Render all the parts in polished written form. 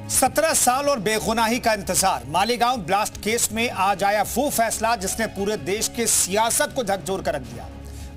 17 साल और बेगुनाही का इंतजार। मालेगांव ब्लास्ट केस में आज आया वो फैसला जिसने पूरे देश के सियासत को झकझोर कर रख दिया।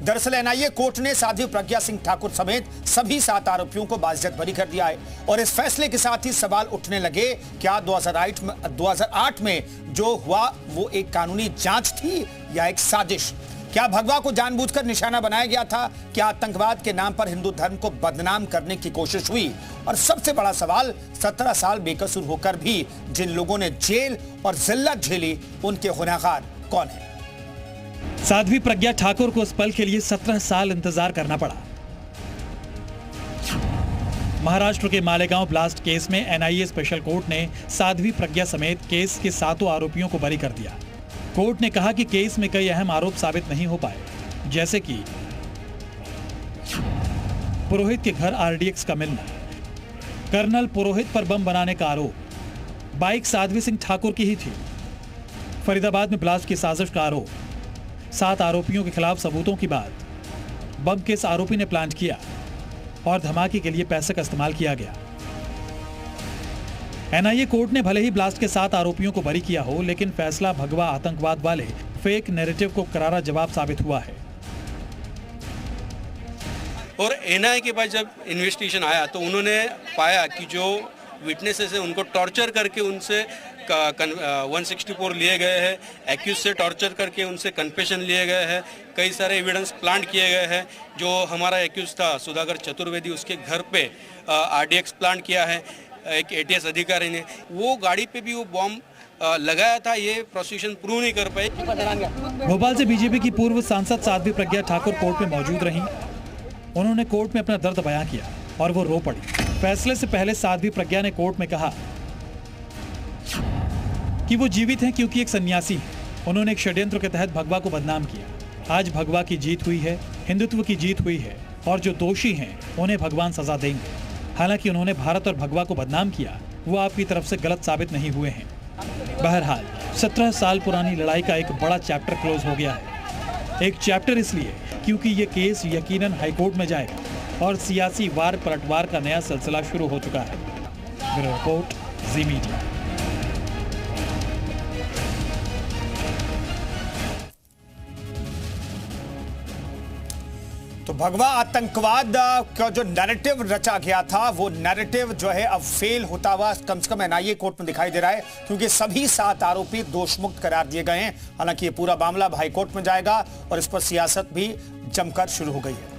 दरअसल एनआईए कोर्ट ने साध्वी प्रज्ञा सिंह ठाकुर समेत सभी 7 आरोपियों को बाइज्जत बरी कर दिया है और इस फैसले के साथ ही सवाल उठने लगे, क्या 2008 में जो हुआ वो एक कानूनी जांच थी या एक साजिश? क्या भगवा को जानबूझकर निशाना बनाया गया था? क्या आतंकवाद के नाम पर हिंदू धर्म को बदनाम करने की कोशिश हुई? और सबसे बड़ा सवाल, 17 साल बेकसूर होकर भी जिन लोगों ने जेल और जिल्लत झेली, उनके गुनहगार कौन है? साध्वी प्रज्ञा ठाकुर को इस पल के लिए 17 साल इंतजार करना पड़ा। महाराष्ट्र के मालेगांव ब्लास्ट केस में एनआईए स्पेशल कोर्ट ने साध्वी प्रज्ञा समेत केस के 7 आरोपियों को बरी कर दिया। कोर्ट ने कहा कि केस में कई अहम आरोप साबित नहीं हो पाए, जैसे कि पुरोहित के घर आरडीएक्स का मिलना, कर्नल पुरोहित पर बम बनाने का आरोप, बाइक साध्वी सिंह ठाकुर की ही थी, फरीदाबाद में ब्लास्ट की साजिश का आरोप, 7 आरोपियों के खिलाफ सबूतों की बात, बम किस आरोपी ने प्लांट किया और धमाके के लिए पैसे का इस्तेमाल किया गया। एनआईए कोर्ट ने भले ही ब्लास्ट के 7 आरोपियों को बरी किया हो, लेकिन फैसला भगवा आतंकवाद वाले फेक नैरेटिव को करारा जवाब साबित हुआ है। और एनआईए के पास जब इन्वेस्टिगेशन आया तो उन्होंने पाया कि जो विटनेसेस है उनको टॉर्चर करके उनसे 164 लिए गए हैं, एक्यूज से टॉर्चर करके उनसे कन्फेशन लिए गए हैं, कई सारे एविडेंस प्लांट किए गए हैं। जो हमारा एक्यूज था सुधाकर चतुर्वेदी, उसके घर पे आरडीएक्स प्लांट किया है एक एटीएस अधिकारी ने। वो गाड़ी पे भी वो बॉम्ब लगाया था, ये प्रोसिक्यूशन प्रूव नहीं कर पाई। भोपाल से बीजेपी की पूर्व सांसद साध्वी प्रज्ञा ठाकुर कोर्ट में मौजूद रहीं। उन्होंने कोर्ट में अपना दर्द बयां किया और वो रो पड़ी। फैसले से पहले साध्वी प्रज्ञा ने कोर्ट में कहा कि वो जीवित हैं क्योंकि एक सन्यासी हैं। उन्होंने एक षड्यंत्र के तहत भगवा को बदनाम किया। आज भगवा की जीत हुई है, हिंदुत्व की जीत हुई है और जो दोषी हैं उन्हें भगवान सजा देंगे। हालांकि उन्होंने भारत और भगवा को बदनाम किया, वो आपकी तरफ से गलत साबित नहीं हुए हैं। बहरहाल 17 साल पुरानी लड़ाई का एक बड़ा चैप्टर क्लोज हो गया है। एक चैप्टर इसलिए क्योंकि ये केस यकीनन हाईकोर्ट में जाएगा और सियासी वार पलटवार का नया सिलसिला शुरू हो चुका है। ब्यूरो रिपोर्ट, जी मीडिया। तो भगवा आतंकवाद का जो नैरेटिव रचा गया था, वो नैरेटिव जो है अब फेल होता हुआ कम से कम एनआईए कोर्ट में दिखाई दे रहा है, क्योंकि सभी 7 आरोपी दोषमुक्त करार दिए गए हैं। हालांकि ये पूरा मामला हाई कोर्ट में जाएगा और इस पर सियासत भी जमकर शुरू हो गई है।